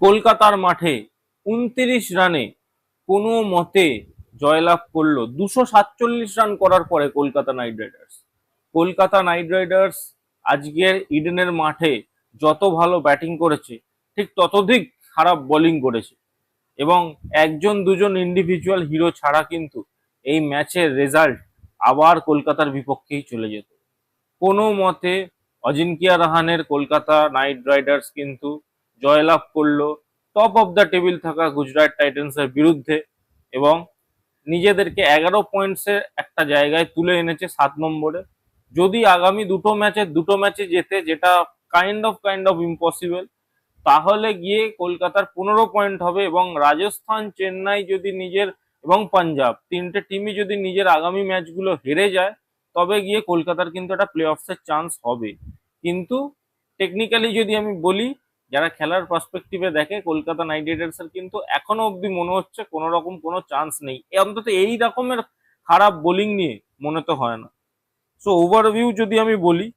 কলকাতার মাঠে 29 রানে কোনো মতে জয়লাভ করলো 247 রান করার পরে কলকাতা নাইট রাইডার্স আজকের ইডেনের মাঠে যত ভালো ব্যাটিং করেছে ঠিক ততোধিক খারাপ বোলিং করেছে এবং একজন দুজন ইন্ডিভিজুয়াল হিরো ছাড়া কিন্তু এই ম্যাচের রেজাল্ট আবার কলকাতার বিপক্ষেই চলে যেত। কোনো মতে অজিঙ্কিয়া রাহানের কলকাতা নাইট রাইডার্স কিন্তু জয়লাভ করলো টপ অফ দ্য টেবিল থাকা গুজরাট টাইটান্সের বিরুদ্ধে এবং নিজেদেরকে 11 পয়েন্টসের একটা জায়গায় তুলে এনেছে 7 নম্বরে। যদি আগামী দুটো ম্যাচে জেতে, যেটা কাইন্ড অফ ইম্পসিবল, তাহলে গিয়ে কলকাতার 15 পয়েন্ট হবে এবং রাজস্থান, চেন্নাই যদি নিজের এবং পাঞ্জাব তিনটে টিমই যদি নিজের আগামী ম্যাচগুলো হেরে যায়, তবে গিয়ে কলকাতার কিন্তু একটা প্লে অফসের চান্স হবে। কিন্তু টেকনিক্যালি যদি আমি বলি, যারা খেলার পার্সপেক্টিভে দেখে, কলকাতা নাইট রাইডার্সের কিন্তু এখনো অব্দি মনে হচ্ছে কোনো রকম কোনো চান্স নেই, অন্তত এই রকমের খারাপ বোলিং নিয়ে মনে তো হয় না। সো ওভারভিউ যদি আমি বলি,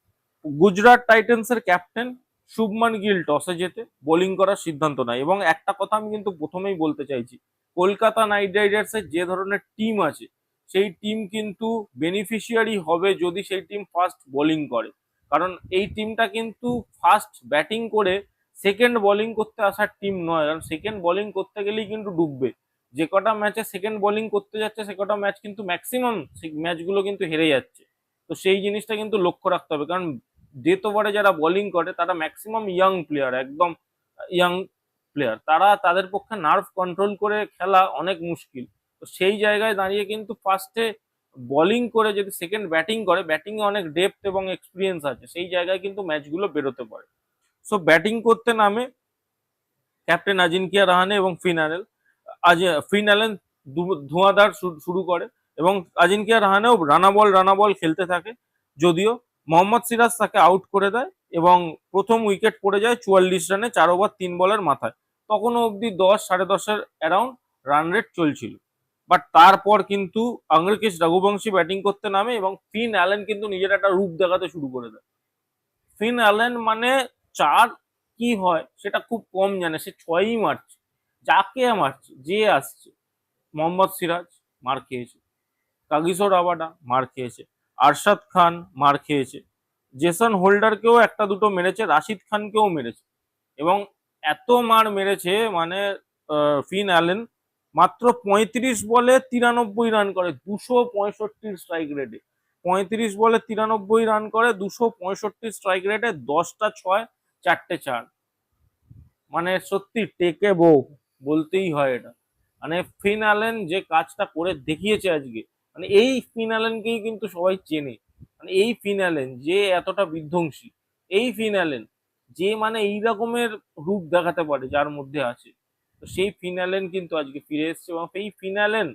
গুজরাট টাইটান্সের ক্যাপ্টেন শুভমান গিল টসে যেতে বোলিং করার সিদ্ধান্ত নেয় এবং একটা কথা আমি কিন্তু প্রথমেই বলতে চাইছি, কলকাতা নাইট রাইডার্সের যে ধরনের টিম আছে সেই টিম কিন্তু বেনিফিশিয়ারি হবে যদি সেই টিম ফার্স্ট বোলিং করে। কারণ এই টিমটা কিন্তু ফার্স্ট ব্যাটিং করে সেকেন্ড বোলিং করতে আসার টিম নয়, কারণ সেকেন্ড বোলিং করতে গেলেই কিন্তু ডুববে। যে কটা ম্যাচে সেকেন্ড বোলিং করতে যাচ্ছে সে কটা ম্যাচ কিন্তু ম্যাক্সিমাম ম্যাচগুলো কিন্তু হেরে যাচ্ছে। তো সেই জিনিসটা কিন্তু লক্ষ্য রাখতে হবে, কারণ ডেথ ওভারে যারা বোলিং করে তারা ম্যাক্সিমাম ইয়াং প্লেয়ার, একদম ইয়াং প্লেয়ার, তারা তাদের পক্ষে নার্ভ কন্ট্রোল করে খেলা অনেক মুশকিল। তো সেই জায়গায় দাঁড়িয়ে কিন্তু ফার্স্টে বোলিং করে যদি সেকেন্ড ব্যাটিং করে, ব্যাটিংয়ে অনেক ডেপথ এবং এক্সপিরিয়েন্স আছে, সেই জায়গায় কিন্তু ম্যাচগুলো বেরোতে পারে। সো ব্যাটিং করতে নামে ক্যাপ্টেন আজিঙ্কিয়া রাহানে এবং আজ ফিন অ্যালেন ধোঁয়াধার শুরু করে এবং আজিঙ্কিয়া রাহানেও রানা বল খেলতে থাকে। যদিও মোহাম্মদ সিরাজ তাকে আউট করে দেয় এবং প্রথম উইকেট পড়ে যায় 44 রানে 4 ওভার 3 বলের মাথায়। তখনও অব্দি 10 সাড়ে 10-এর অ্যারাউন্ড রান রেট চলছিল। বাট তারপর কিন্তু আঙ্গরকেশ রঘুবংশী ব্যাটিং করতে নামে এবং ফিন অ্যালেন কিন্তু নিজের একটা রূপ দেখাতে শুরু করে দেয়। ফিন অ্যালেন মানে চার কি হয় সেটা খুব কম জানে, সে ছয়ই মারছে, যাকে মারছে, যে আসছে। মোহাম্মদ সিরাজ মার খেয়েছে, কাগিসো রাবাডা মার খেয়েছে, আরশাদ খান মার খেয়েছে, জেসন হোল্ডারকেও একটা দুটো মেরেছে, রাশিদ খানকেও মেরেছে এবং এত মার মেরেছে মানে ফিন অ্যালেন মাত্র 35 বলে 93 রান করে 265 স্ট্রাইক রেটে। 35 বলে 93 রান করে 265 স্ট্রাইক রেটে, 10টা 6, 4টে 4। মানে সত্যি টেকে বউ বলতেই হয় এটা। মানে ফিন অ্যালেন যে কাজটা করে দেখিয়েছে আজকে, মানে এই ফিন অ্যালেনকেই কিন্তু সবাই চেনে। মানে এই ফিন অ্যালেন যে এতটা বিধ্বংসী, এই ফিন অ্যালেন যে মানে এই রকমের রূপ দেখাতে পারে যার মধ্যে আছে, তো সেই ফিন অ্যালেন কিন্তু আজকে ফিরে এসছে এবং সেই ফিন অ্যালেন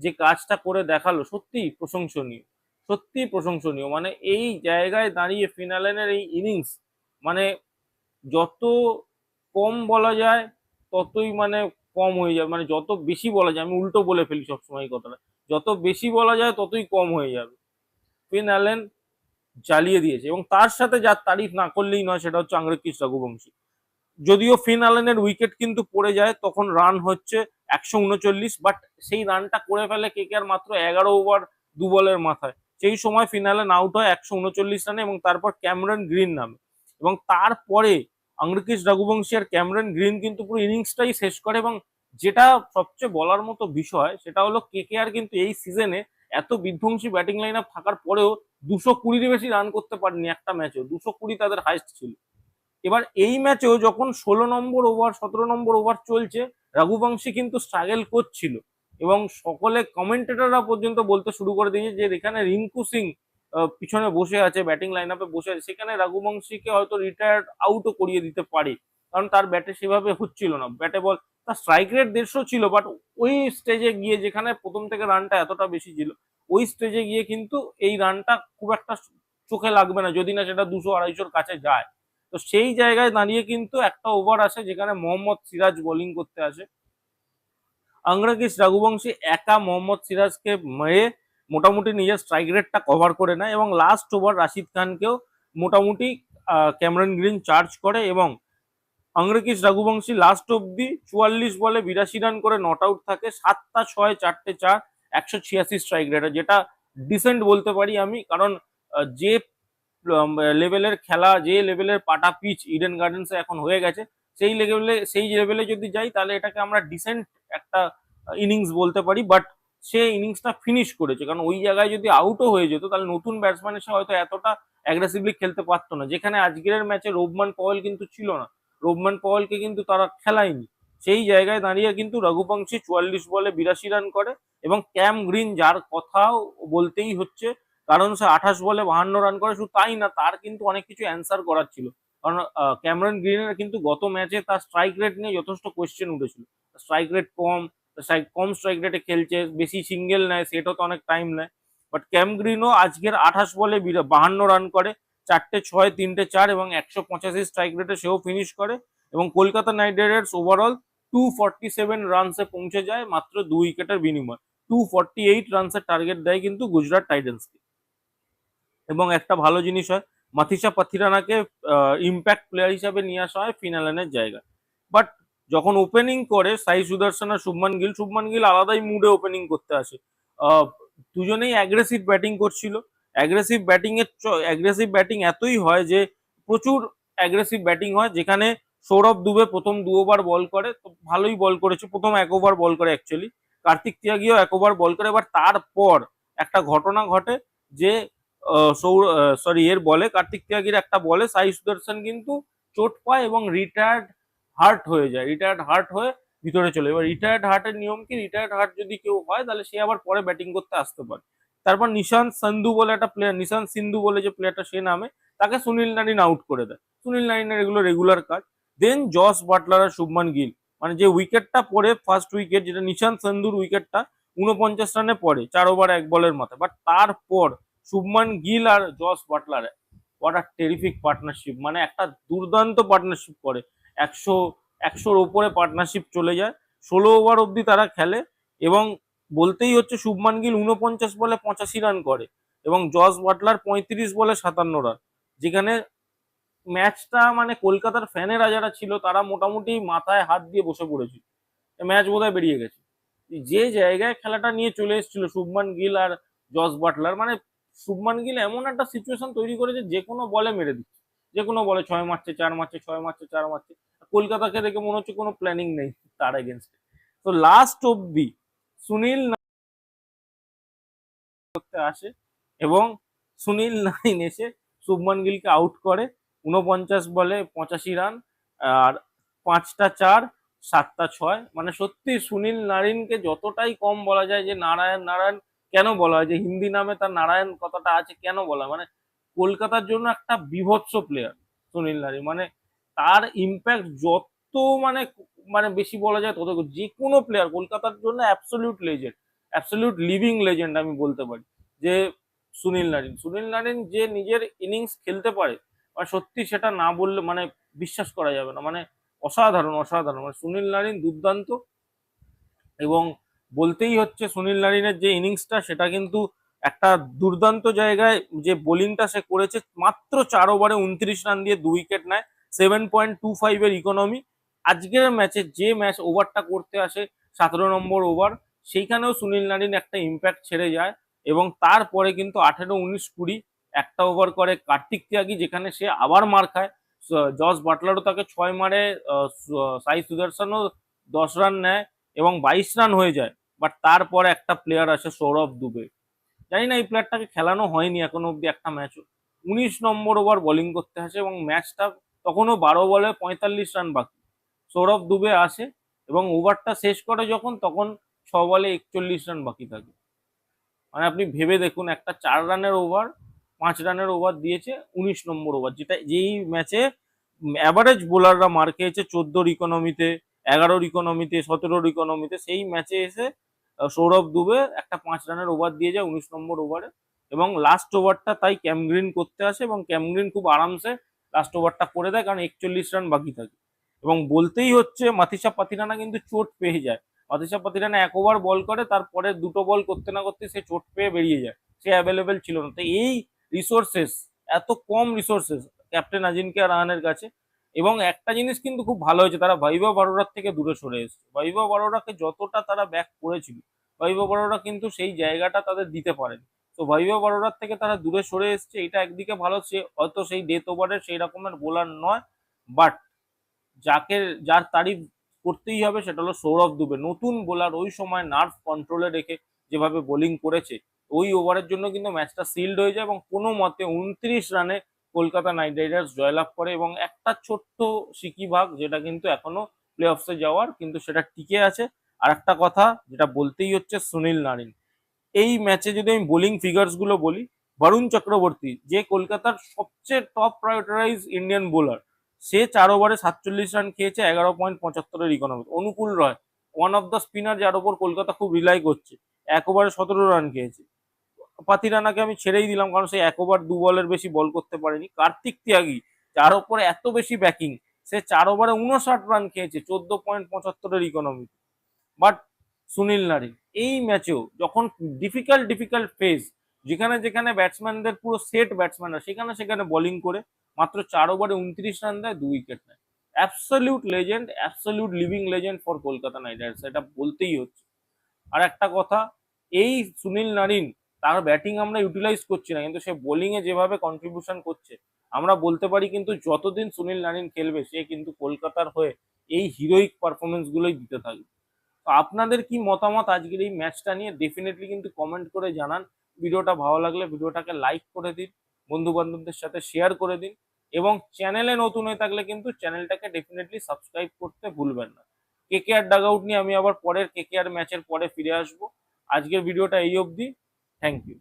যে কাজটা করে দেখালো সত্যি প্রশংসনীয়, সত্যি প্রশংসনীয়। মানে এই জায়গায় দাঁড়িয়ে ফিন অ্যালেনের এই ইনিংস মানে যত কম বলা যায় ততই মানে কম হয়ে যাবে, মানে যত বেশি বলা যায়, আমি উল্টো বলে ফেলি সবসময় এই কথাটা, যত বেশি বলা যায় ততই কম হয়ে যাবে। ফিন অ্যালেন জ্বালিয়ে দিয়েছে এবং তার সাথে যার তারিফ না করলেই নয় সেটা হচ্ছে আঙ্গরকিশ রঘুবংশী। যদিও ফিন অ্যালেনের উইকেট কিন্তু পড়ে যায়, তখন রান হচ্ছে 139, বাট সেই রানটা করে ফেলে কেকেআর মাত্র 11 ওভার 2 বলের মাথায়। সেই সময় ফিন অ্যালেন আউট হয় 139 রানে এবং তারপর ক্যামেরন গ্রিন নামে এবং তারপরে আঙ্গরকিশ রঘুবংশী আর ক্যামেরন গ্রিন কিন্তু পুরো ইনিংসটাই শেষ করে। এবং যেটা সবচেয়ে বলার মতো বিষয় সেটা হলো কেকেআর কিন্তু এই সিজনে এত বিধ্বংসী ব্যাটিং লাইন আপ থাকার পরেও 220-এর বেশি রান করতে পারেনি একটা ম্যাচেও, 220 তাদের হাইস্ট ছিল। এবার এই ম্যাচেও যখন 16 নম্বর ওভার 17 নম্বর ওভার চলছে, রঘুবংশী কিন্তু স্ট্রাগল করছিল এবং সকলে কমেন্টেটররা পর্যন্ত বলতে শুরু করে দিয়েছে যে এখানে রিঙ্কু সিং পিছনে বসে আছে, ব্যাটিং লাইন আপে বসে আছে, সেখানে রঘুবংশীকে হয়তো রিটায়ার্ড আউটও করিয়ে দিতে পারে, কারণ তার ব্যাটে সেভাবে হচ্ছিল না, ব্যাটে বল, তার স্ট্রাইক রেট 150 ছিল, বাট ওই স্টেজে গিয়ে যেখানে প্রথম থেকে রানটা এতটা বেশি ছিল, ওই স্টেজে গিয়ে কিন্তু এই রানটা খুব একটা চোখে লাগবে না যদি না সেটা 200-250-এর কাছে যায়। তো সেই জায়গায় দাঁড়িয়ে কিন্তু একটা ওভার আসে যেখানে মোহাম্মদ সিরাজ বোলিং করতে আসে। আঙ্গরকিশ রঘুবংশী একা মোহাম্মদ সিরাজকে মেরে মোটামুটি নিজের স্ট্রাইক রেটটা কভার করে নেয় এবং লাস্ট ওভার রাশিদ খানকেও মোটামুটি ক্যামেরন গ্রিন চার্জ করে এবং আংরেকিস রঘুবংশী লাস্ট অব্দি 44 বলে 82 রান করে নট আউট থাকে, 7টা 6 4টে 4, 186 স্ট্রাইক রেট, যেটা ডিসেন্ট বলতে পারি আমি। কারণ যে লেভেলের খেলা, যে লেভেলের পাটা পিচ ইডেন গার্ডেন্সে এখন হয়ে গেছে, সেই লেভেলে যদি যাই তাহলে এটাকে আমরা ডিসেন্ট একটা ইনিংস বলতে পারি। বাট সে ইনিংসটা ফিনিশ করেছে, কারণ ওই জায়গায় যদি আউটও হয়ে যেত তাহলে নতুন ব্যাটসম্যান এসে হয়তো এতটা অ্যাগ্রেসিভলি খেলতে পারতো না। যেখানে আজকের ম্যাচে রোবমান পওয়েল কিন্তু ছিল না, রোবমান পওয়েলকে কিন্তু তারা খেলায়নি। সেই জায়গায় দাঁড়িয়ে কিন্তু রঘুবংশী 44 বলে 82 রান করে, এবং ক্যাম গ্রিন যার কথাও বলতেই হচ্ছে, কারণ সে 28 বলে 52 রান করে। শুধু তাই না, তার কিন্তু অনেক কিছু অ্যান্সার করার ছিল। কারণ ক্যামেরন গ্রিনের কিন্তু গত ম্যাচে তার স্ট্রাইক রেট নিয়ে যথেষ্ট কোয়েশ্চেন উঠেছিল। স্ট্রাইক রেট কম স্ট্রাইক রেটে খেলছে, বেশি সিঙ্গেল নেয়, সেটাও তো অনেক টাইম নেয়। বাট ক্যাম গ্রিনও আজকের 28 বলে 52 রান করে, 4টে 6 3টে 4 এবং 185 স্ট্রাইক রেটে সেও ফিনিশ করে। এবং কলকাতা নাইট রাইডার্স ওভারঅল 247 রানসে পৌঁছে যায় মাত্র 2 উইকেটের বিনিময়। 248 রানসের টার্গেট দেয় কিন্তু গুজরাট টাইটান্সকে। এবং একটা ভালো জিনিস হয়, মাথিসা পাথিরানাকে ইম্প্যাক্ট প্লেয়ার হিসাবে নিয়ে আসা হয় ফিনালেনের জায়গায়। বাট যখন ওপেনিং করে সাই সুদর্শন আর শুভমান গিল আলাদাই মুডে ওপেনিং করতে আসে। দুজনেই অ্যাগ্রেসিভ ব্যাটিং করছিল। অ্যাগ্রেসিভ ব্যাটিং এতই হয় যে প্রচুর অ্যাগ্রেসিভ ব্যাটিং হয়, যেখানে সৌরভ দুবে প্রথম 2 ওভার বল করে, তো ভালোই বল করেছে, প্রথম 1 ওভার বল করে অ্যাকচুয়ালি। কার্তিক তিয়াগিও 1 ওভার বল করে। এবার তারপর একটা ঘটনা ঘটে যে এর বলে কার্তিক তিয়াগির একটা বলে সাই সুদর্শন কিন্তু চোট পায় এবং রিটায়ার্ড হার্ট হয়ে ভিতরে চলে। এবার রিটায়ার্ড হার্টের নিয়ম কি, রিটায়ার্ড হার্ট যদি কেউ হয় তাহলে সে আবার পরে ব্যাটিং করতে আসতে পারে। তারপর নিশান্ত সিন্ধু বলে একটা প্লেয়ার, নিশান্ত সিন্ধু বলে যে প্লেয়ারটা, সে নামে, তাকে সুনীল নারিন আউট করে দেয়। সুনীল নারিনের এগুলো রেগুলার কাজ। দেন জস বাটলার আর শুভমান গিল, মানে যে উইকেটটা পড়ে ফার্স্ট উইকেট, যেটা নিশান্ত সিন্ধুর উইকেটটা 49 রানে পড়ে 4 ওভার 1 বলের মাথায়। বাট তারপর শুভমান গিল আর Jos Buttler what a terrific partnership, মানে একটা দুর্দান্ত পার্টনারশিপ করে। 100-100-র ওপরে পার্টনারশিপ চলে যায়। 16 ওভার অব্দি তারা খেলে, এবং বলতেই হচ্ছে শুভমান গিল 49 বলে 85 রান করে এবং জস বাটলার 35 বলে 57 রান। যেখানে ম্যাচটা মানে কলকাতার ফ্যানেরা যারা ছিল তারা মোটামুটি মাথায় হাত দিয়ে বসে পড়েছিল, ম্যাচ বোধহয় বেরিয়ে গেছে। যে জায়গায় খেলাটা নিয়ে চলে এসেছিল শুভমান গিল আর জস বাটলার, মানে শুভমান গিল এমন একটা সিচুয়েশন তৈরি করেছে যে কোনো বলে মেরে দিচ্ছে, যে কোনো বলে 6 মারছে 4 মারছে, 6 মারছে 4 মারছে। কলকাতাকে দেখে মনে হচ্ছে কোনো প্ল্যানিং নেই তার এগেনস্টে। তো লাস্ট অব্দি সুনীল করতে আসে এবং সুনীল নারিন এসে শুভমান গিলকে আউট করে 49 বলে 85 রান, আর 5টা 4 7টা 6। মানে সত্যি সুনীল নারিনকে যতটাই কম বলা যায়, যে নারায়ণ নারায়ণ কেন বলা হয়, যে হিন্দি নামে তার নারায়ণ কথাটা আছে কেন বলা হয়, মানে কলকাতার জন্য একটা বিভৎস প্লেয়ার সুনীল নারিন। মানে তার ইম্প্যাক্ট যত মানে মানে বেশি বলা যায় তত, যে কোনো প্লেয়ার কলকাতার জন্য absolute legend, absolute living legend আমি বলতে পারি। যে সুনীল নারিন যে নিজের ইনিংস খেলতে পারে, মানে সত্যি সেটা না বললে মানে বিশ্বাস করা যাবে না। মানে অসাধারণ মানে সুনীল নারিন দুর্দান্ত। এবং বলতেই হচ্ছে সুনীল নারিনের যে ইনিংসটা, সেটা কিন্তু একটা দুর্দান্ত জায়গায় যে বোলিংটা সে করেছে। মাত্র 4 ওভারে 29 রান দিয়ে 2 উইকেট নেয়, 7.25 এর ইকোনমি। আজকের ম্যাচে যে ম্যাচ ওভারটা করতে আসে 17 নম্বর ওভার, সেইখানেও সুনীল নারিন একটা ইম্প্যাক্ট ছেড়ে যায়। এবং তারপরে কিন্তু 18, 19, 20 একটা ওভার করে কার্তিক ত্যাগী, যেখানে সে আবার মার খায়। জস বাটলারও তাকে 6 মারে, সাই সুদর্শনও 10 রান নেয় এবং 22 রান হয়ে যায়। বাট তারপরে একটা প্লেয়ার আসে সৌরভ দুবে, জানি না এই প্লেয়ারটাকে খেলানো হয়নি এখনো অব্দি একটা ম্যাচও। 19 নম্বর ওভার বোলিং করতে আসে এবং ম্যাচটা তখনও 12 বলে 45 রান বাকি। সৌরভ দুবে আসে এবং ওভারটা শেষ করে যখন, তখন 6 বলে 41 রান বাকি থাকে। মানে আপনি ভেবে দেখুন, একটা 4 রানের ওভার, 5 রানের ওভার দিয়েছে 19 নম্বর ওভার, যেই ম্যাচে অ্যাভারেজ বোলাররা মার খেয়েছে 14 ইকোনমিতে, 11 ইকোনমিতে, 17 ইকোনমিতে। সেই ম্যাচে এসে সৌরভ দুবে একটা 5 রানের ওভার দিয়ে যায় 19 নম্বর ওভারে। এবং লাস্ট ওভারটা তাই ক্যাম গ্রিন করতে আসে এবং ক্যাম গ্রিন খুব আরামসে লাস্ট ওভারটা করে দেয়, কারণ 41 রান বাকি থাকে। এবং বলতেই হচ্ছে মাথিসা পাতিরানা কিন্তু চোট পেয়ে যায়। মাথিসা পাতিরানা 1 ওভার বল করে, তারপরে 2টো বল করতে না করতে সে চোট পেয়ে বেরিয়ে যায়, সে অ্যাভেলেবেল ছিল না। তো এই রিসোর্সেস, এত কম রিসোর্সেস ক্যাপ্টেন আজিঙ্ক্য রাহানের কাছে, এবং একটা জিনিস কিন্তু খুব ভালো হয়েছে, তারা ভাইভা বড়োরার থেকে দূরে সরে এসেছে। ভাইভা বড়োরাকে যতটা তারা ব্যাক করেছিল, ভাইভা বড়োরা কিন্তু সেই জায়গাটা তাদের দিতে পারেনি। তো ভাইভা বড়োরার থেকে তারা দূরে সরে এসেছে, এটা একদিকে ভালো। সে হয়তো সেই ডেথ ওভারের সেই রকমের বোলার নয়, বাট যাকে যার তারিফ করতেই হবে সেটা হলো সৌরভ দুবে। নতুন বোলার, ওই সময় নার্ভ কন্ট্রোলে রেখে যেভাবে বোলিং করেছে, ওই ওভারের জন্য কিন্তু ম্যাচটা সিল্ড হয়ে যায় এবং কোনো মতে 29 রানে কলকাতা নাইট রাইডার্স জয়লাভ করে। এবং একটা ছোট্ট সিকি ভাগ যেটা কিন্তু এখনো প্লে অফসে যাওয়ার, কিন্তু সেটা টিকে আছে। আর একটা কথা যেটা বলতেই হচ্ছে, সুনীল নারিন এই ম্যাচে যদি আমি বোলিং ফিগার্স গুলো বলি, বরুণ চক্রবর্তী যে কলকাতার সবচেয়ে টপ প্রায়োরিটাইজ ইন্ডিয়ান বোলার, সে 4 ওভারে 47 রান খেয়েছে, 11.75-এর economy. Anukul Roy one of the spinner যার ওপর কলকাতা খুব রিলাই করছে, 1 ওভারে 17 রান খেয়েছে। পাতি রানাকে আমি ছেড়েই দিলাম, কারণ সে 1 ওভার 2 বলের বেশি বল করতে পারেনি। কার্তিক ত্যাগী যার ওপরে এত বেশি ব্যাকিং, সে 4 ওভারে 59 রান খেয়েছে, 14.75-এর ইকোনমি। বাট সুনীল নারিন এই ম্যাচেও যখন ডিফিকাল্ট ফেজ, যেখানে যেখানে ব্যাটসম্যানদের পুরো সেট ব্যাটসম্যানরা সেখানে সেখানে বোলিং করে মাত্র 4 ওভারে 29 রান দেয়, 2 উইকেট নেয়। Absolute legend, absolute living legend for Kolkata night Riders, এটা বলতেই হচ্ছে। আর একটা কথা, এই সুনীল নারিন, তার ব্যাটিং আমরা ইউটিলাইজ করছি না, কিন্তু সে বোলিং এ যেভাবে কন্ট্রিবিউশন করছে, আমরা বলতে পারি কিন্তু যতদিন সুনীল নারিন খেলবে সে কিন্তু কলকাতার হয়ে এই হিরোইক পারফরমেন্স গুলোই দিতে থাকবে। তো আপনাদের কি মতামত আজকের এই ম্যাচটা নিয়ে ডেফিনেটলি কিন্তু কমেন্ট করে জানান। ভিডিওটা ভালো লাগলে ভিডিওটাকে লাইক করে দিন, বন্ধু বান্ধবদের সাথে শেয়ার করে দিন, এবং চ্যানেলে নতুন হয়ে থাকলে কিন্তু চ্যানেলটাকে ডেফিনেটলি সাবস্ক্রাইব করতে ভুলবেন না। কেকেআর ডাগ আউট নিয়ে আমি আবার পরের কেকেআর ম্যাচের পরে ফিরে আসবো। আজকের ভিডিওটা এই অবধি। Thank you.